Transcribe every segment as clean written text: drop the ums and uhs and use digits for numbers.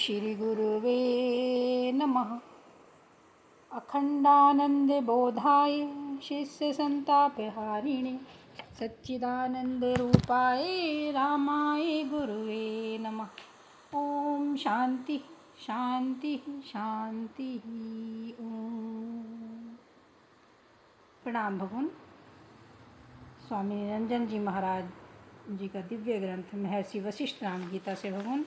श्री गुरुवे नमः। अखंडानंद बोधाय शिष्य संतापहारिणे सच्चिदानंद रूपाय रामाय गुरुवे नमः। ओम शांति शांति शांति। ओम। प्रणाम भगवान। स्वामी निरंजन जी महाराज जी का दिव्य ग्रंथ महर्षि वशिष्ठ राम गीता से भगवान।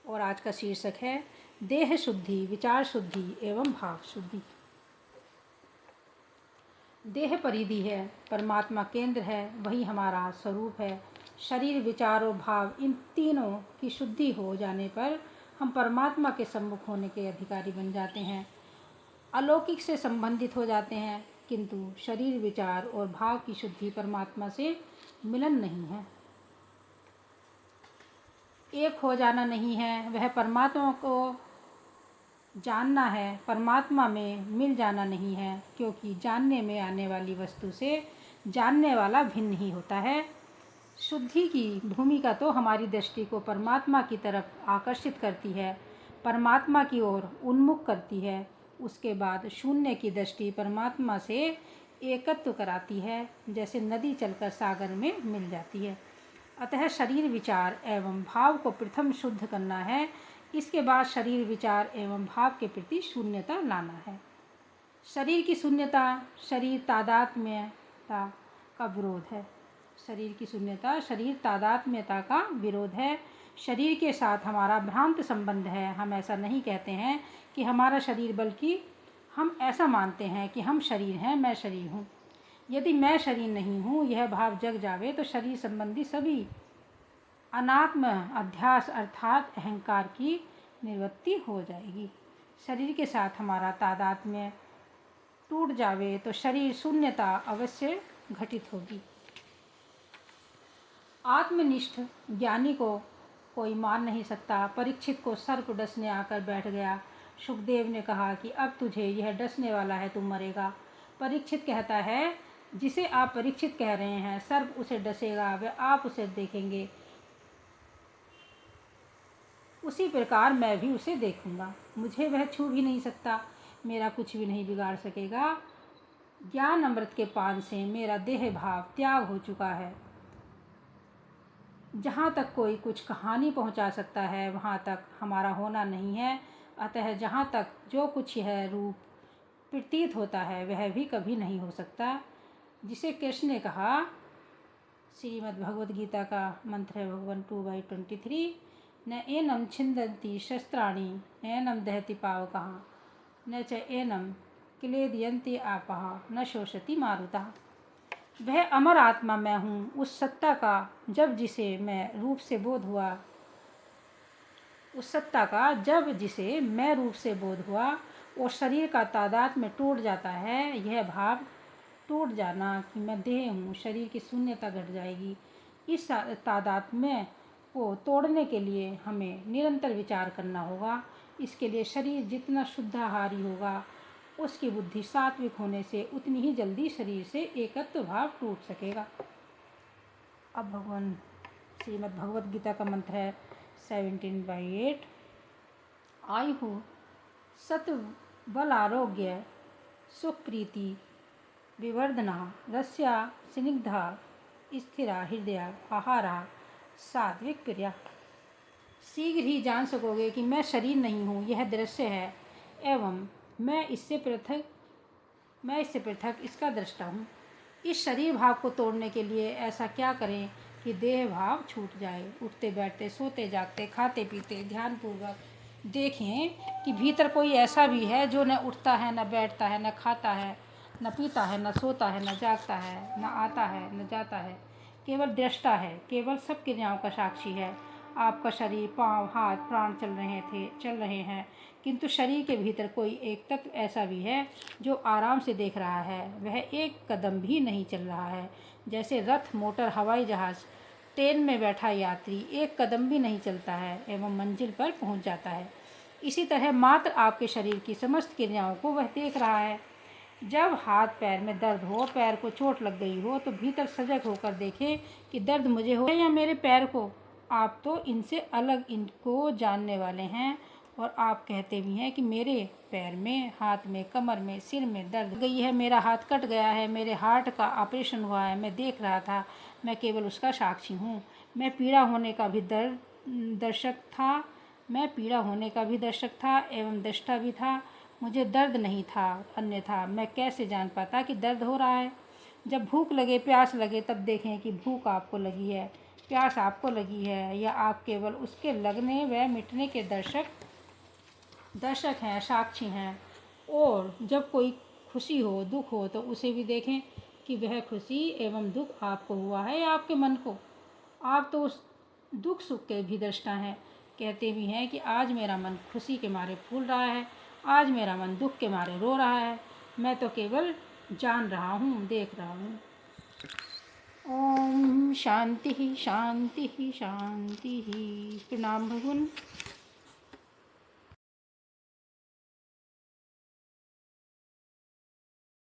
और आज का शीर्षक है देह शुद्धि, विचार शुद्धि एवं भाव शुद्धि। देह परिधि है, परमात्मा केंद्र है, वही हमारा स्वरूप है। शरीर, विचार और भाव, इन तीनों की शुद्धि हो जाने पर हम परमात्मा के सम्मुख होने के अधिकारी बन जाते हैं, अलौकिक से संबंधित हो जाते हैं। किंतु शरीर, विचार और भाव की शुद्धि परमात्मा से मिलन नहीं है, एक हो जाना नहीं है। वह परमात्मा को जानना है, परमात्मा में मिल जाना नहीं है, क्योंकि जानने में आने वाली वस्तु से जानने वाला भिन्न ही होता है। शुद्धि की भूमिका तो हमारी दृष्टि को परमात्मा की तरफ आकर्षित करती है, परमात्मा की ओर उन्मुख करती है। उसके बाद शून्य की दृष्टि परमात्मा से एकत्व कराती है, जैसे नदी चलकर सागर में मिल जाती है। अतः शरीर, विचार एवं भाव को प्रथम शुद्ध करना है। इसके बाद शरीर, विचार एवं भाव के प्रति शून्यता लाना है। शरीर की शून्यता शरीर तादात्म्यता का विरोध है। शरीर की शून्यता शरीर तादात्म्यता का विरोध है। शरीर के साथ हमारा भ्रांत संबंध है। हम ऐसा नहीं कहते हैं कि हमारा शरीर, बल्कि हम ऐसा मानते हैं कि हम शरीर हैं, मैं शरीर हूँ। यदि मैं शरीर नहीं हूँ यह भाव जग जावे तो शरीर संबंधी सभी अनात्म अध्यास अर्थात अहंकार की निवृत्ति हो जाएगी। शरीर के साथ हमारा तादात्म्य टूट जावे तो शरीर शून्यता अवश्य घटित होगी। आत्मनिष्ठ ज्ञानी को कोई मार नहीं सकता। परीक्षित को सर्प डसने आकर बैठ गया। सुखदेव ने कहा कि अब तुझे यह डसने वाला है, तुम मरेगा। परीक्षित कहता है, जिसे आप परीक्षित कह रहे हैं, सर्प उसे डसेगा, वह आप उसे देखेंगे, उसी प्रकार मैं भी उसे देखूंगा। मुझे वह छू भी नहीं सकता, मेरा कुछ भी नहीं बिगाड़ सकेगा। ज्ञान अमृत के पान से मेरा देह भाव त्याग हो चुका है। जहाँ तक कोई कुछ कहानी पहुँचा सकता है, वहाँ तक हमारा होना नहीं है। अतः जहाँ तक जो कुछ यह रूप प्रतीत होता है, वह भी कभी नहीं हो सकता। जिसे कृष्ण ने कहा, श्रीमद् भगवद गीता का मंत्र है भगवान 2/23, न एनम छिंदन्ति शस्त्राणि नैनम दहति पावकः न च एनम क्लेदयन्ति आपः न शोषति मारुतः। वह अमर आत्मा मैं हूँ, उस सत्ता का जब जिसे मैं रूप से बोध हुआ, उस सत्ता का जब जिसे मैं रूप से बोध हुआ और शरीर का तादाद में टूट जाता है। यह भाव टूट जाना कि मैं देह हूँ, शरीर की शून्यता घट जाएगी। इस तादात्म्य को तोड़ने के लिए हमें निरंतर विचार करना होगा। इसके लिए शरीर जितना शुद्धाहारी होगा, उसकी बुद्धि सात्विक होने से उतनी ही जल्दी शरीर से एकत्व भाव टूट सकेगा। अब भगवान श्रीमद् भगवद गीता का मंत्र है 17/8, आयु सत्बल आरोग्य सुख प्रीति विवर्धना रस्या स्निग्धा स्थिरा हृदया आहारा सात्विक प्रिया। शीघ्र ही जान सकोगे कि मैं शरीर नहीं हूँ, यह दृश्य है एवं मैं इससे पृथक इसका दृष्टा हूँ। इस शरीर भाव को तोड़ने के लिए ऐसा क्या करें कि देह भाव छूट जाए। उठते बैठते, सोते जागते, खाते पीते ध्यानपूर्वक देखें कि भीतर कोई ऐसा भी है जो न उठता है, न बैठता है, न खाता है, न पीता है, न सोता है, न जागता है, न आता है, न जाता है, केवल दृष्टा है, केवल सब क्रियाओं का साक्षी है। आपका शरीर, पाँव, हाथ, प्राण चल रहे हैं, किंतु शरीर के भीतर कोई एक तत्व ऐसा भी है जो आराम से देख रहा है। वह एक कदम भी नहीं चल रहा है। जैसे रथ, मोटर, हवाई जहाज, ट्रेन में बैठा यात्री एक कदम भी नहीं चलता है एवं मंजिल पर पहुंच जाता है, इसी तरह मात्र आपके शरीर की समस्त क्रियाओं को वह देख रहा है। जब हाथ पैर में दर्द हो, पैर को चोट लग गई हो, तो भीतर सजग होकर देखें कि दर्द मुझे हो या मेरे पैर को। आप तो इनसे अलग इनको जानने वाले हैं। और आप कहते भी हैं कि मेरे पैर में, हाथ में, कमर में, सिर में दर्द गई है, मेरा हाथ कट गया है, मेरे हार्ट का ऑपरेशन हुआ है, मैं देख रहा था, मैं केवल उसका साक्षी हूँ। मैं पीड़ा होने का भी दर्शक था, मैं पीड़ा होने का भी दर्शक था एवं दृष्टा भी था। मुझे दर्द नहीं था, अन्यथा मैं कैसे जान पाता कि दर्द हो रहा है। जब भूख लगे, प्यास लगे, तब देखें कि भूख आपको लगी है, प्यास आपको लगी है, या आप केवल उसके लगने व मिटने के दर्शक हैं, साक्षी हैं। और जब कोई खुशी हो, दुख हो, तो उसे भी देखें कि वह खुशी एवं दुख आपको हुआ है या आपके मन को। आप तो उस दुख सुख के भी दृष्टा हैं। कहते भी हैं कि आज मेरा मन खुशी के मारे फूल रहा है, आज मेरा मन दुख के मारे रो रहा है। मैं तो केवल जान रहा हूँ, देख रहा हूँ। ओम शांति शांति शांति। प्रणाम भगवान।